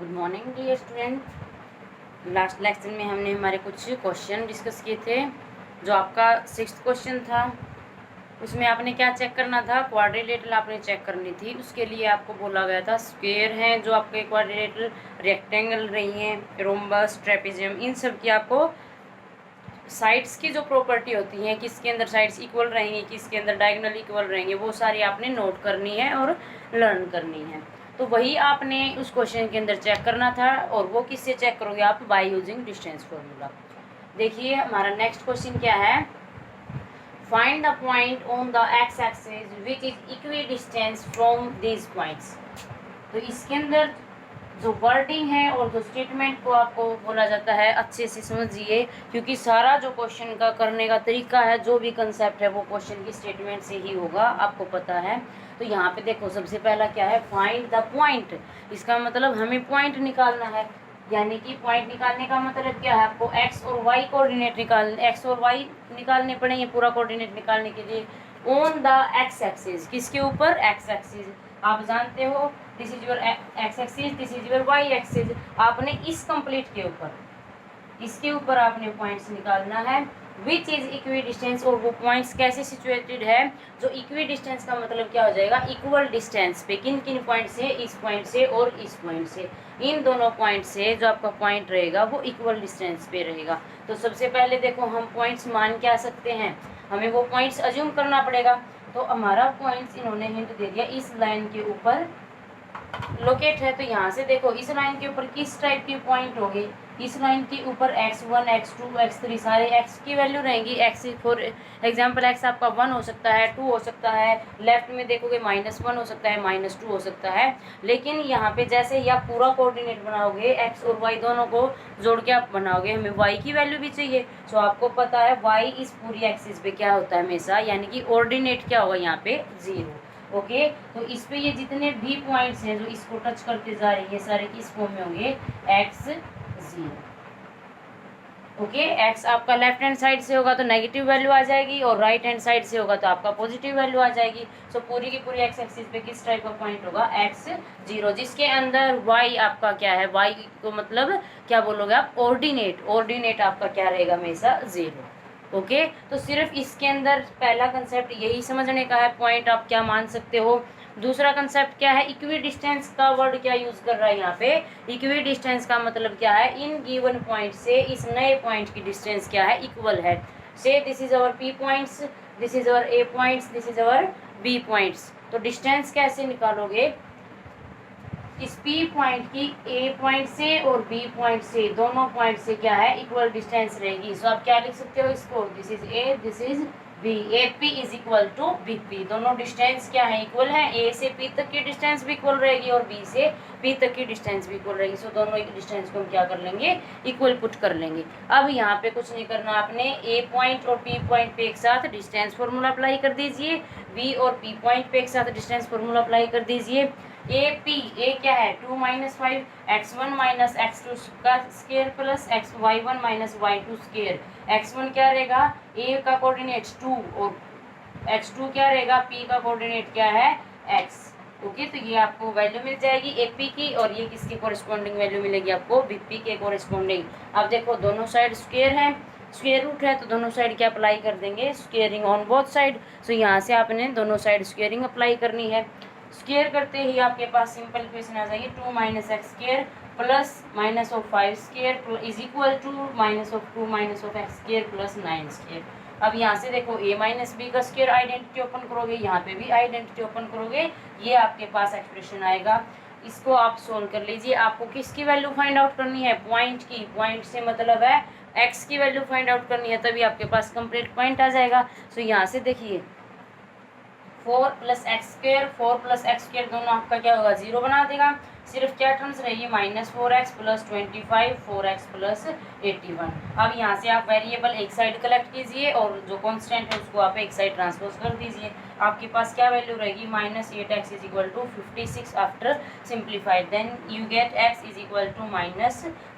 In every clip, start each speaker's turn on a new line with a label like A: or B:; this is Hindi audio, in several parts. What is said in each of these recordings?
A: Good morning dear student. Last lecture में हमने हमारे कुछ क्वेश्चन डिस्कस किए थे। जो आपका 6th क्वेश्चन था उसमें आपने क्या चेक करना था, क्वाड्रिलेटरल आपने चेक करनी थी। उसके लिए आपको बोला गया था स्क्वायर हैं जो आपके क्वाड्रिलेटरल, रेक्टेंगल रही हैं, रोम्बस, ट्रेपेजियम, इन सब की आपको साइड्स की जो प्रॉपर्टी होती हैं, किसके अंदर साइड्स इक्वल रहेंगी, किसके अंदर डायगोनल इक्वल रहेंगे, वो सारी आपने नोट करनी है और लर्न करनी है। तो वही आपने उस क्वेश्चन के अंदर चेक करना था। और वो किससे चेक करोगे आप? Bye using distance formula. देखिए हमारा नेक्स्ट क्वेश्चन क्या है, find the point on the x axis which is equi distance from these points. तो इसके अंदर जो वर्डिंग है और जो स्टेटमेंट को आपको बोला जाता है अच्छे से समझिए, क्योंकि सारा जो क्वेश्चन का करने का तरीका है, जो भी कंसेप्ट है वो क्वेश्चन की स्टेटमेंट से ही होगा, आपको पता है। तो यहाँ पे देखो सबसे पहला क्या है, फाइंड द पॉइंट। इसका मतलब हमें पॉइंट निकालना है, यानी कि पॉइंट निकालने का मतलब क्या है, आपको एक्स और वाई कोऑर्डिनेट एक्स और वाई निकालने पड़ेंगे पूरा कोऑर्डिनेट निकालने के लिए। ऑन द एक्स एक्सिस, किसके ऊपर? X axis. आप जानते हो this is your X axis, this is your Y axis. आपने इस कंप्लीट के ऊपर, इसके ऊपर आपने पॉइंट्स निकालना है। विच इज इक्वी डिस्टेंस, और वो पॉइंट्स कैसे सिचुएटेड है? जो इक्वी डिस्टेंस का मतलब क्या हो जाएगा, इक्वल डिस्टेंस पे। किन किन पॉइंट से? इस पॉइंट से और इस पॉइंट से। इन दोनों पॉइंट से जो आपका पॉइंट रहेगा वो इक्वल डिस्टेंस पे रहेगा। तो सबसे पहले देखो हम पॉइंट्स मान के आ सकते हैं, हमें वो पॉइंट्स अज्यूम करना पड़ेगा। तो हमारा पॉइंट्स इन्होंने हिंट दे दिया, इस लाइन के ऊपर लोकेट है। तो यहाँ से देखो इस लाइन के ऊपर किस टाइप की पॉइंट होगी, इस लाइन के ऊपर x1, x2, x3 सारे x की वैल्यू रहेंगी। x फॉर एग्जांपल x आपका 1 हो सकता है, 2 हो सकता है, लेफ्ट में देखोगे -1 हो सकता है, -2 हो सकता है। लेकिन यहाँ पे जैसे ही आप पूरा कोऑर्डिनेट बनाओगे, x और y दोनों को जोड़ के आप बनाओगे, हमें y की वैल्यू भी चाहिए। तो आपको पता है y इस पूरी एक्सिस पे क्या होता है हमेशा, यानी कि ऑर्डिनेट क्या होगा यहाँ पे? 0। ओके तो इस पे ये जितने भी पॉइंट्स हैं जो इसको टच करते जा रही है सारे किस फॉर्म में होंगे? x0। ओके x आपका लेफ्ट हैंड साइड से होगा तो नेगेटिव वैल्यू आ जाएगी, और राइट हैंड साइड से होगा तो आपका पॉजिटिव वैल्यू आ जाएगी। सो पूरी की पूरी x एक्सिस पे किस टाइप का पॉइंट होगा? x0, जिसके अंदर y आपका क्या है? y को मतलब क्या बोलोगे आप? ऑर्डिनेट। ऑर्डिनेट आपका क्या रहेगा? हमेशा 0। ओके तो सिर्फ इसके अंदर पहला कंसेप्ट यही समझने का है, पॉइंट आप क्या मान सकते हो। दूसरा कंसेप्ट क्या है, इक्वी डिस्टेंस का वर्ड क्या यूज कर रहा है यहाँ पे? इक्वी डिस्टेंस का मतलब क्या है, इन गिवन पॉइंट से इस नए पॉइंट की डिस्टेंस क्या है? इक्वल है। Say this is our P points, this is our A points, this is our B points. तो डिस्टेंस कैसे निकालोगे? इस P पॉइंट की A पॉइंट से और B पॉइंट से, दोनों पॉइंट से क्या है? इक्वल डिस्टेंस रहेगी। सो आप क्या लिख सकते हो इसको? This is A, this is B। AP is equal to BP। दोनों डिस्टेंस क्या है? इक्वल है। A से P तक की डिस्टेंस भी इक्वल रहेगी और B से P तक की डिस्टेंस भी इक्वल रहेगी। सो दोनों एक डिस्टेंस को हम क्या कर लेंगे? इक्वल पुट कर लेंगे। अब यहाँ पे कुछ नहीं करना आपने, A पॉइंट और P पॉइंट पे एक साथ डिस्टेंस फॉर्मूला अप्लाई कर दीजिए, B और P पॉइंट पे एक साथ डिस्टेंस फॉर्मूला अप्लाई कर दीजिए। ए क्या है? 2 - 5 x1 - x2 का square plus y1 - y2 square. x1 क्या रहेगा? ए का कोऑर्डिनेट 2 और x2 क्या रहेगा? p का कोऑर्डिनेट क्या है? x। ओके तो ये आपको वैल्यू मिल जाएगी एपी की, और ये किसके कोरिस्पोंडिंग वैल्यू मिलेगी आपको? बीपी के कोरिस्पोंडिंग। अब देखो दोनों साइड स्क्वायर है, स्क्वायर रूट है, तो दोनों साइड क्या अप्लाई कर देंगे? Squaring on both side. So यहाँ से आपने दोनों साइड स्क्वेयरिंग अप्लाई करनी है। स्क्वेयर करते ही आपके पास सिंपल क्वेश्चन आ जाएगी, 2 - x square plus -5 square is equal to -2 - x square plus 9 square. अब यहाँ से देखो a - b का स्क्वेयर आइडेंटिटी ओपन करोगे, यहाँ पे भी आइडेंटिटी ओपन करोगे, ये आपके पास एक्सप्रेशन आएगा। इसको आप सोल्व कर लीजिए। आपको किसकी वैल्यू फाइंड आउट करनी है? पॉइंट की। पॉइंट से मतलब है x की वैल्यू फाइंड आउट करनी है, तभी आपके पास कंप्लीट पॉइंट आ जाएगा। सो यहाँ से देखिए 4 + x स्क्वेयर, 4 + x स्क्वेयर दोनों आपका क्या होगा? 0 बना देगा। सिर्फ क्या टर्म्स रहेगी? -4x + 25, 4x + 81। अब यहाँ से आप वेरिएबल एक साइड कलेक्ट कीजिए और जो कांस्टेंट है उसको आप एक साइड ट्रांसपोज कर दीजिए। आपके पास क्या वैल्यू रहेगी? -8x = 56 after simplified, then you get x =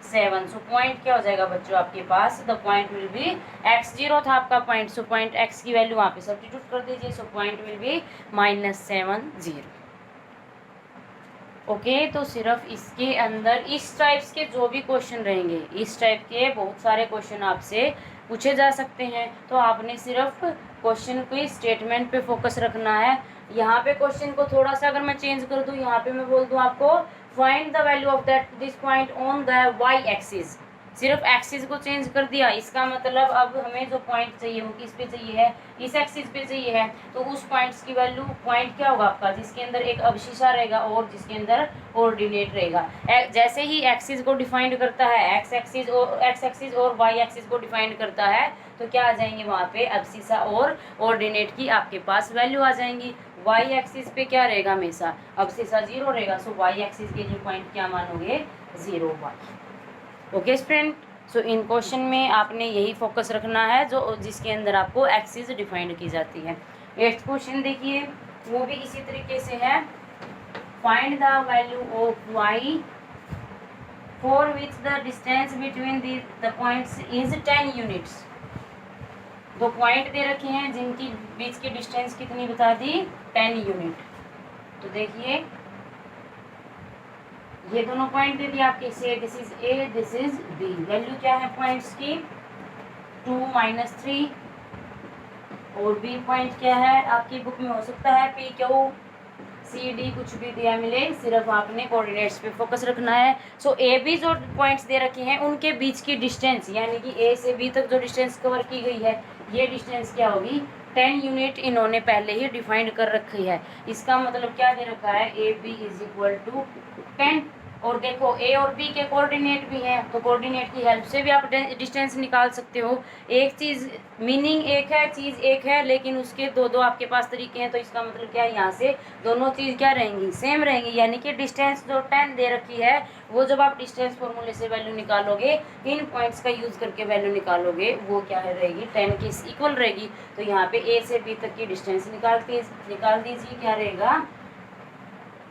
A: -7। So point क्या हो जाएगा बच्चों आपके पास? The point will be x0 था आपका पॉइंट, सो पॉइंट x की वैल्यू वहाँ पे सब्स्टिट्यूट कर दीजिए। So point will be -7, 0। Okay, तो सिर्फ इसके अंदर इस टाइप्स के जो भी क्वेश्चन रहेंगे, इस टाइप के बहुत सारे क्वेश्चन आपसे पूछे जा सकते हैं। तो आपने सिर्फ क्वेश्चन को स्टेटमेंट पे फोकस रखना है। यहाँ पे क्वेश्चन को थोड़ा सा अगर मैं चेंज कर दूँ, यहाँ पे मैं बोल दूँ आपको find the value of that this point on the Y axis, सिर्फ एक्सिस को चेंज कर दिया, इसका मतलब अब हमें जो पॉइंट चाहिए वो किस पे चाहिए है, इस एक्सिस पे चाहिए है। तो उस पॉइंट्स की वैल्यू, पॉइंट क्या होगा आपका, जिसके अंदर एक अवशिषा रहेगा और जिसके अंदर कोऑर्डिनेट रहेगा। जैसे ही एक्सिस को डिफाइन करता है, एक्स एक्सिस और वाई एक्सिस को डिफाइन करता है, तो क्या आ जाएंगे वहाँ पे अवशिषा और कोऑर्डिनेट की आपके पास वैल्यू आ जाएंगी। वाई एक्सिस पे क्या रहेगा, हमेशा अवशिषा 0 रहेगा। सो वाई एक्सिस के जो पॉइंट क्या मानोगे, 0 वाई। ओके फ्रेंड, सो इन क्वेश्चन में आपने यही फोकस रखना है जो जिसके अंदर आपको एक्सिस डिफाइंड की जाती है। 8th क्वेश्चन देखिए, वो भी इसी तरीके से है। Find the value of y for which the distance between the points is 10 units. दो पॉइंट दे रखे हैं जिनकी बीच की डिस्टेंस कितनी बता दी, 10 यूनिट। तो देखिए ये दोनों पॉइंट दे दिए आपके से, this is A, this is B. Value क्या है पॉइंट्स की, 2 - 3। और बी पॉइंट क्या है आपकी बुक में, हो सकता है पी क्यू सी डी कुछ भी दिया मिले, सिर्फ आपने कोऑर्डिनेट्स पे फोकस रखना है। सो ए बी जो पॉइंट्स दे रखे हैं उनके बीच की डिस्टेंस, यानी कि ए से बी तक जो डिस्टेंस कवर की गई है, ये डिस्टेंस क्या होगी, 10 यूनिट इन्होंने पहले ही डिफाइंड कर रखी है। इसका मतलब क्या दे रखा है, A B is equal to 10। और देखो ए और बी के कोऑर्डिनेट भी हैं, तो कोऑर्डिनेट की हेल्प से भी आप डिस्टेंस निकाल सकते हो। एक चीज़ मीनिंग एक है, चीज़ एक है, लेकिन उसके दो दो आपके पास तरीके हैं। तो इसका मतलब क्या है, यहाँ से दोनों चीज़ क्या रहेंगी, सेम रहेंगी। यानी कि डिस्टेंस जो 10 दे रखी है, वो जब आप डिस्टेंस फॉर्मूले से वैल्यू निकालोगे, इन पॉइंट्स का यूज़ करके वैल्यू निकालोगे, वो क्या है रहेगी, 10 के इक्वल रहेगी। तो यहाँ पे ए से बी तक की डिस्टेंस निकाल दीजिए, क्या रहेगा,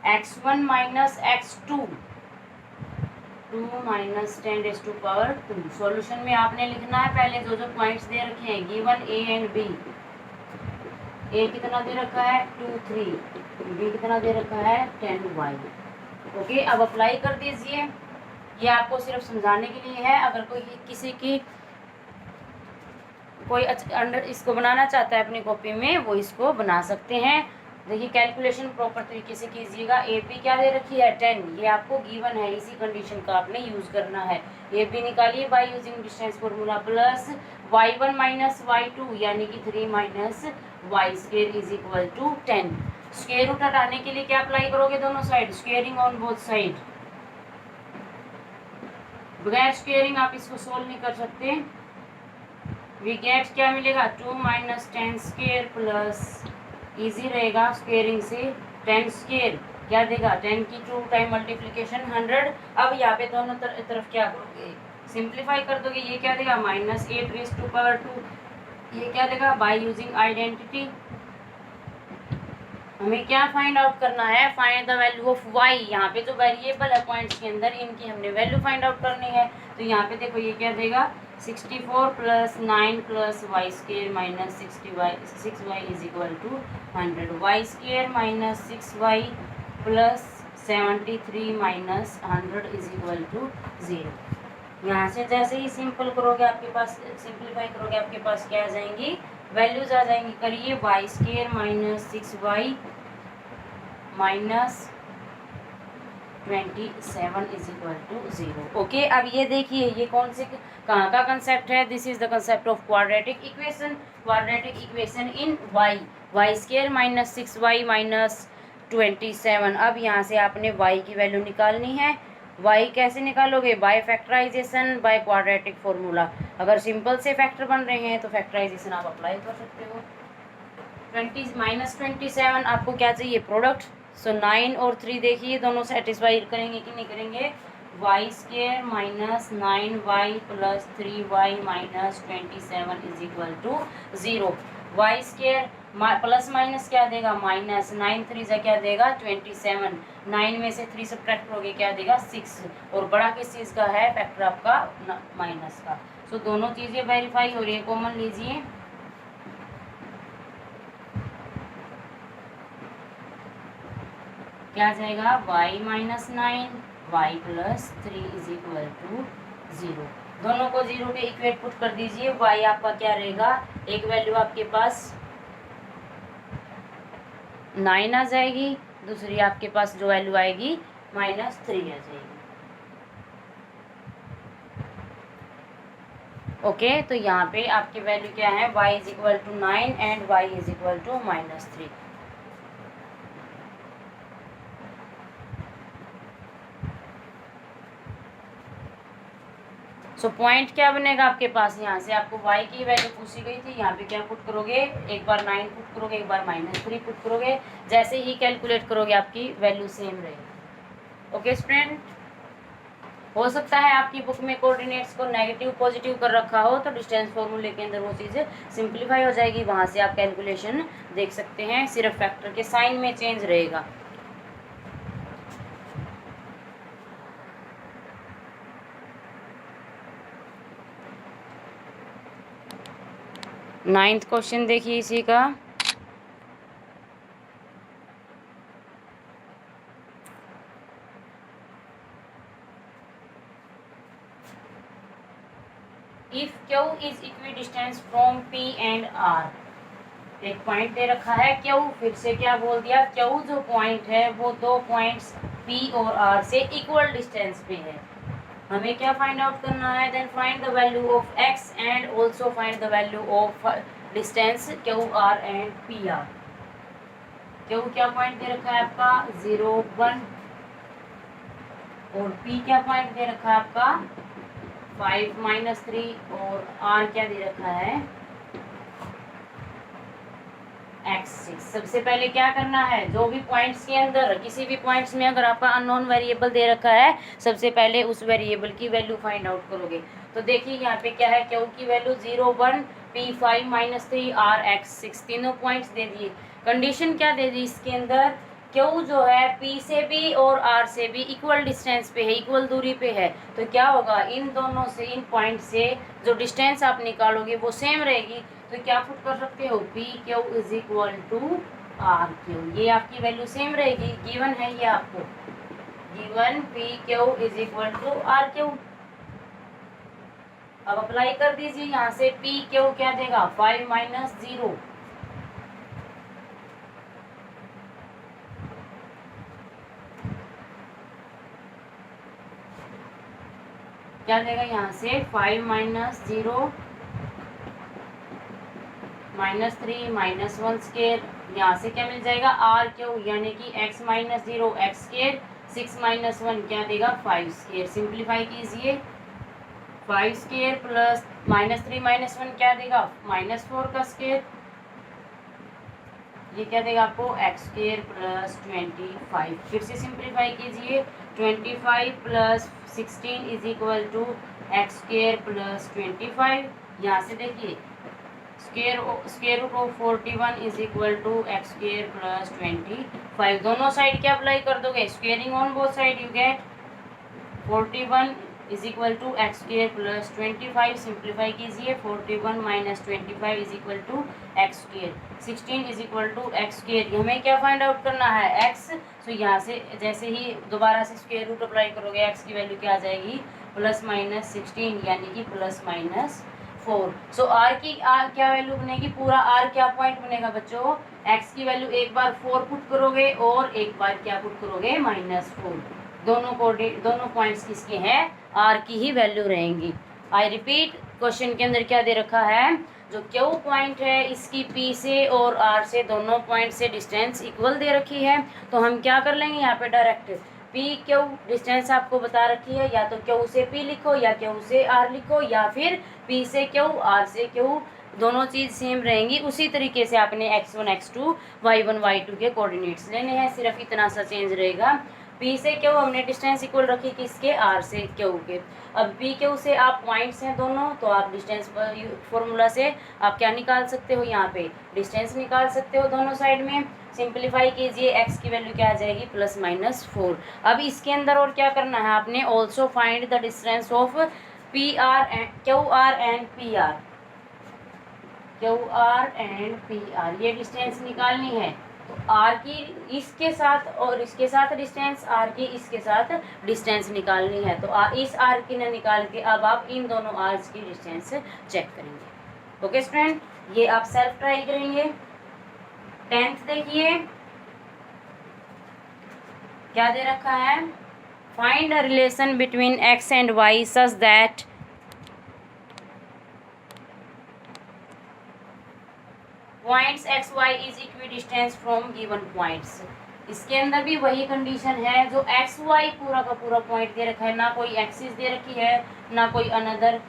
A: x1 - x2, 2 - 10⁻²। सॉल्यूशन में आपने लिखना है पहले जो जो पॉइंट्स दे रखे हैं, गिवन ए एंड बी। ए कितना दे रखा है, 2 3, बी कितना दे रखा है, 10 वाई। ओके, अब अप्लाई कर दीजिए। ये आपको सिर्फ समझाने के लिए है, अगर कोई किसी की कोई अंडर इसको बनाना चाहता है अपनी कॉपी में, वो इसको बना सकते हैं। देखिए कैलकुलेशन प्रॉपर तरीके से कीजिएगा। ए बी क्या दे रखी है, 10, ये आपको गिवन है, इसी कंडीशन का आपने यूज करना है। ए बी निकालिए by using distance formula, plus y1 - y2 यानी कि 3 - y² is equal to 10। Square root हटाने के लिए क्या अप्लाई करोगे, दोनों side, squaring on both side. बगैर स्क्वायरिंग आप इसको सोल्व नहीं कर सकते। वी गेट क्या मिलेगा, 2 - 10² प्लस, इजी रहेगा स्क्वेयरिंग से, 10² क्या देगा, 10 की 2 टाइम मल्टीप्लीकेशन 100। अब यहाँ पे दोनों तरफ क्या करोगे, सिंप्लीफाई कर दोगे। ये क्या देगा, -8⁻², ये क्या देगा, बाय यूजिंग आइडेंटिटी। हमें क्या फाइंड आउट करना है, find the value of Y. यहाँ पे जो वेरिएबल है पॉइंट्स के अंदर, इनकी हमने वैल्यू फाइंड आउट करनी है। तो यहाँ पे देखो ये क्या देगा, 64 + 9 + y² - 6y is equal to 100। y² - 6y + 73 - 100 is equal to 0। यहाँ से जैसे ही सिंपल करोगे आपके पास, सिंप्लीफाई करोगे आपके पास क्या आ जाएंगी, वैल्यूज आ जाएंगी। करिए y² - 6y -27 is equal to 0। Okay, अब ये देखिए ये कौन से कहाँ का कंसेप्ट है, this is the concept of quadratic equation. Quadratic equation in y, y² - 6y -27। अब यहाँ से आपने y की वैल्यू निकालनी है। y कैसे निकालोगे, by factorisation, by quadratic formula. अगर सिंपल से फैक्टर बन रहे हैं तो फैक्टराइजेशन आप अप्लाई कर सकते हो। 27 आपको क्या चाहिए, प्रोडक्ट। सो 9 और 3 देखिए दोनों सेटिस्फाई करेंगे कि नहीं करेंगे, y² - 9y + 3y -27 is equal to 0। y² plus minus क्या देगा, -9 3 क्या देगा, 27। 9 में से 3 सब्ट्रैक्ट करोगे क्या देगा, 6। और बड़ा किस चीज़ का है, फैक्टर आपका माइनस का। सो दोनों चीज़ें वेरीफाई हो रही है, कॉमन लीजिए। क्या आ जाएगा, y minus 9 Y plus 3 is equal to 0। दोनों को 0 पे इक्वेट पुट कर दीजिए। y आपका क्या रहेगा, एक वैल्यू आपके पास 9 आ जाएगी, दूसरी आपके पास जो वैल्यू आएगी -3 आ जाएगी। ओके तो यहाँ पे आपकी वैल्यू क्या है, y is equal to 9 and y is equal to -3। So point क्या बनेगा आपके पास, यहाँ से आपको y की वैल्यू पूछी गई थी, यहाँ पे क्या पुट करोगे, एक बार 9 पुट करोगे, एक बार -3 पुट करोगे, जैसे ही कैलकुलेट करोगे आपकी वैल्यू सेम रहेगी। ओके स्टूडेंट, हो सकता है आपकी बुक में कोऑर्डिनेट्स को नेगेटिव पॉजिटिव कर रखा हो, तो डिस्टेंस फॉर्मूले के अंदर वो चीज़ सिंप्लीफाई हो जाएगी, वहाँ से आप कैलकुलेशन देख सकते हैं, सिर्फ फैक्टर के साइन में चेंज रहेगा। नाइन्थ क्वेश्चन देखिए इसी का, if Q is equidistance from P and R। एक पॉइंट दे रखा है Q, फिर से क्या बोल दिया, Q जो पॉइंट है वो दो पॉइंट्स P और R से इक्वल डिस्टेंस पे है। हमें क्या फाइंड आउट करना है, then find the value of x and also find the value of distance QR and PR। Q क्या पॉइंट दे रखा है आपका 0 1, और P क्या पॉइंट दे रखा है आपका 5 -3, और R क्या दे रखा है x6। सबसे पहले क्या करना है, जो भी पॉइंट्स के अंदर किसी भी पॉइंट्स में अगर आपका अननोन वेरिएबल दे रखा है, सबसे पहले उस वेरिएबल की वैल्यू फाइंड आउट करोगे। तो देखिए यहाँ पे क्या है, Q की वैल्यू 0 1, P 5 -3, R x6, तीनों पॉइंट्स दे दिए। कंडीशन क्या दे दी इसके अंदर, Q जो है P से भी और R से भी इक्वल डिस्टेंस पे है, इक्वल दूरी पे है, तो क्या होगा, इन दोनों से, इन पॉइंट से जो डिस्टेंस आप निकालोगे वो सेम रहेगी। तो क्या पुट कर सकते हो, P Q is equal to R Q, ये आपकी वैल्यू सेम रहेगी, गिवन है ये आपको, given P Q is equal to R Q. अब अप्लाई कर दीजिए, यहाँ से पी क्यू क्या देगा 5 -0, क्या देगा यहाँ से 5 -0 -3 -1 स्केयर, यहाँ से क्या मिल जाएगा आर क्यू, यानी कि x -0 x स्केयर, 6 -1 क्या देगा 5 स्केयर। सिंप्लीफाई कीजिए, 5 स्केयर प्लस -3 -1 क्या देगा -4 का स्केयर, ये क्या देगा आपको x स्केयर प्लस 25। फिर से सिंप्लीफाई कीजिए, 25 plus 16 is equal to x square plus 25। यहाँ से देखिए square root of 41 is equal to X square plus 25। दोनों साइड क्या अप्लाई कर दोगे, squaring on both side, you get 41 is equal to X square plus 25। Simplify कीजिए, 41 - 25 is equal to X square, 16 is equal to X square. हमें क्या फाइंड आउट करना है एक्स, तो यहाँ से जैसे ही दोबारा से स्क्वायर रूट अप्लाई करोगे एक्स की वैल्यू क्या आ जाएगी +-16, यानी कि +-4। सो आर की क्या वैल्यू बनेगी, पूरा आर क्या पॉइंट बनेगा बच्चों, एक्स की वैल्यू एक बार 4 पुट करोगे और एक बार क्या पुट करोगे -4। दोनों पॉइंट्स किसके हैं, आर की ही वैल्यू रहेंगी। आई रिपीट, क्वेश्चन के अंदर क्या दे रखा है, जो क्यू पॉइंट है इसकी पी से और आर से दोनों पॉइंट से डिस्टेंस इक्वल दे रखी है, तो हम क्या कर लेंगे यहाँ पे डायरेक्ट पी क्यू डिस्टेंस आपको बता रखी है, या तो क्यू से पी लिखो या क्यू से आर लिखो, या फिर पी से क्यू आर से क्यू, दोनों चीज़ सेम रहेंगी। उसी तरीके से आपने x1 x2 y1 y2 के कोऑर्डिनेट्स लेने हैं, सिर्फ इतना सा चेंज रहेगा। P से क्यू हमने डिस्टेंस इक्वल रखी किसके, R से क्यू के। अब P क्यू से आप पॉइंट्स हैं दोनों, तो आप डिस्टेंस फॉर्मूला से आप क्या निकाल सकते हो, यहाँ पे डिस्टेंस निकाल सकते हो दोनों साइड में। सिंप्लीफाई कीजिए, x की वैल्यू क्या आ जाएगी +-4। अब इसके अंदर और क्या करना है आपने, also find the distance of PR and QR and PR, QR and PR, ये डिस्टेंस निकालनी है। तो आर की इसके साथ और इसके साथ डिस्टेंस, आर की इसके साथ डिस्टेंस निकालनी है। तो इस आर की ने निकाल के अब आप इन दोनों आर्स की डिस्टेंस चेक करेंगे। ओके स्टूडेंट, ये आप सेल्फ ट्राई करेंगे। 10th देखिए क्या दे रखा है, find a relation between X and Y such that points X Y is equi distance from given points. इसके अंदर भी वही कंडीशन है, जो एक्स वाई पूरा का पूरा पॉइंट दे रखा है, ना कोई एक्सिस दे रखी है ना कोई अनदर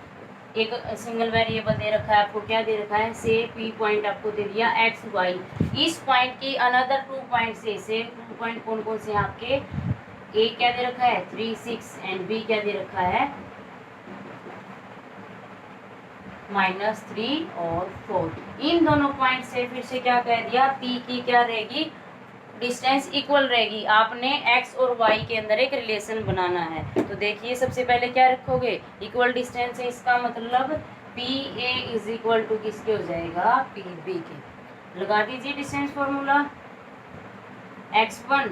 A: एक सिंगल वेरिएबल दे रखा है। आपको क्या दे रखा है, से पी पॉइंट आपको दे दिया एक्स वाई। इस पॉइंट की अनदर 2 पॉइंट से 2 पॉइंट कौन कौन से हैं आपके, ए क्या दे रखा है 3 6 एंड बी क्या दे रखा है -3 और 4। इन दोनों पॉइंट से फिर से क्या कह दिया, पी की क्या रहेगी, डिस्टेंस इक्वल रहेगी। आपने एक्स और वाई के अंदर एक रिलेशन बनाना है। तो देखिए सबसे पहले क्या रखोगे, इक्वल डिस्टेंस है, इसका मतलब P A is equal to किसके हो जाएगा, पी बी के। लगा दीजिए distance formula, x1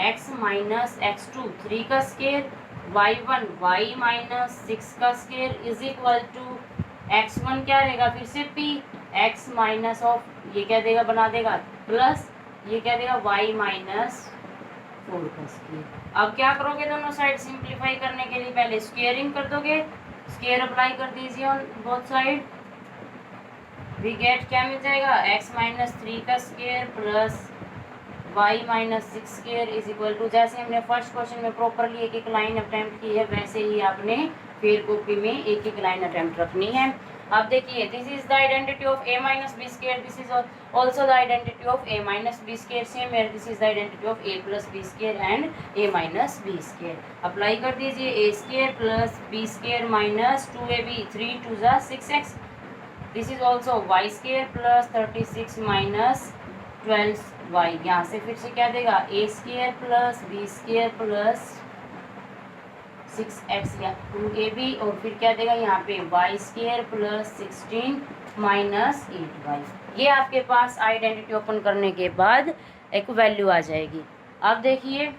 A: x minus x2 3 का स्केयर, y1 y माइनस 6 का square is equal to x1 क्या रहेगा फिर से p x माइनस ऑफ ये क्या देगा, बना देगा प्लस ये क्या देगा y माइनस 4 का स्केयर। अब क्या करोगे, दोनों साइड सिंप्लीफाई करने के लिए पहले स्क्वेयरिंग कर दोगे, स्क्वेयर अप्लाई कर दीजिए on both side. We get क्या मिल जाएगा, x माइनस 3 का square plus y minus 6 square is equal to, जैसे हमने फर्स्ट क्वेश्चन में प्रॉपरली एक एक लाइन अटेम्प्ट की है वैसे ही आपने फेयर कॉपी में एक एक लाइन अटेम्प्ट रखनी है। अब देखिए this is the identity of a minus B square, this is also the identity of a minus B square, same here this is the identity of a plus B square and a minus B square. Apply कर दीजिए, a square plus b square minus 2ab 3 2 जा 6x, this is also y square plus 36 minus 12y। यहाँ से फिर से क्या देगा, a square plus b square plus 6x या 2ab और फिर क्या देगा यहाँ पे y square plus 16 minus 8y। ये आपके पास आइडेंटिटी ओपन करने के बाद एक वैल्यू आ जाएगी। अब देखिए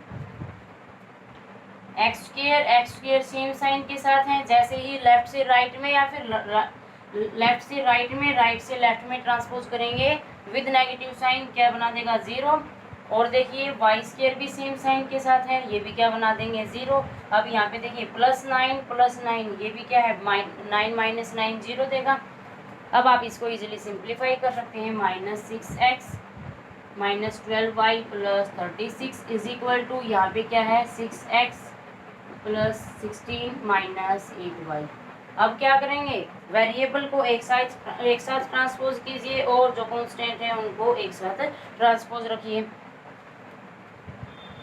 A: एक्स स्क्वेयर सेम साइन के साथ है, जैसे ही लेफ्ट से राइट में या फिर लेफ्ट से राइट में राइट से लेफ्ट में ट्रांसपोज करेंगे विद नेगेटिव साइन क्या बना देगा 0। और देखिए वाई स्क्वेयर भी सेम साइन के साथ है, ये भी क्या बना देंगे 0। अब यहाँ पे देखिए +9 ये भी क्या है 9 माइनस 9 0 देगा। अब आप इसको इजीली सिंप्लीफाई कर सकते हैं, -6x minus 12y plus 36 is equal to यहाँ पे क्या है 6x प्लस 16 माइनस 8y। अब क्या करेंगे, वेरिएबल को एक साथ ट्रांसपोज कीजिए और जो कांस्टेंट है उनको एक साथ ट्रांसपोज रखिए।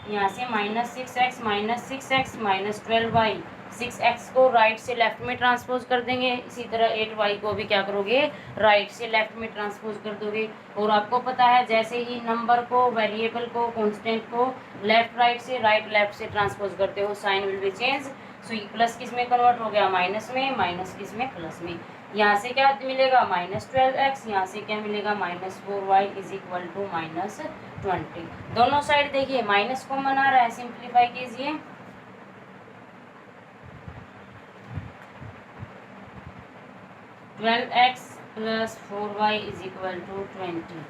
A: यहाँ से -6x माइनस 12y, 6x को राइट से लेफ्ट में ट्रांसपोज कर देंगे, इसी तरह 8y को भी क्या करोगे राइट से लेफ्ट में ट्रांसपोज कर दोगे। और आपको पता है जैसे ही नंबर को, वेरिएबल को, कांस्टेंट को लेफ्ट राइट से राइट लेफ्ट से ट्रांसपोज करते हो sign will be change. So plus किस में कन्वर्ट हो गया, माइनस में, माइनस किस में, प्लस में। यहाँ से क्या मिलेगा -12x, यहाँ से क्या मिलेगा -4y इज इक्वल टू -20। दोनों साइड देखिए माइनस कॉमन आ रहा है, सिंप्लीफाई कीजिए। (12x + 4y is equal to 20।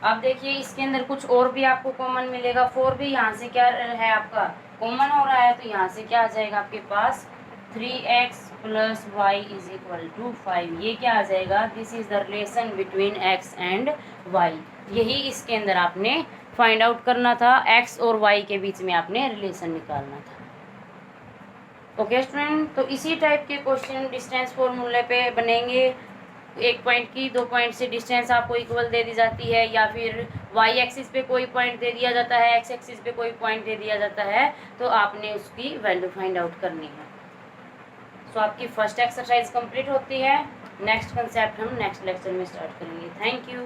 A: अब देखिए इसके अंदर कुछ और भी आपको कॉमन मिलेगा, 4 भी यहाँ से क्या है आपका कॉमन हो रहा है, तो यहाँ से क्या आ जाएगा आपके पास 3x + y is equal to 5। ये क्या आ जाएगा, this is the relation between x and y। यही इसके अंदर आपने फाइंड आउट करना था, x और y के बीच में आपने रिलेशन निकालना था। ओके स्टूडेंट, तो इसी टाइप के क्वेश्चन डिस्टेंस फॉर्मूले पे बनेंगे। एक पॉइंट की 2 पॉइंट से डिस्टेंस आपको इक्वल दे दी जाती है, या फिर वाई एक्सिस पे कोई पॉइंट दे दिया जाता है, एक्स एक्सिस पे कोई पॉइंट दे दिया जाता है, तो आपने उसकी वैल्यू फाइंड आउट करनी है। सो आपकी फर्स्ट एक्सरसाइज कंप्लीट होती है। नेक्स्ट कंसेप्ट हम नेक्स्ट लेक्चर में स्टार्ट करेंगे। Thank you.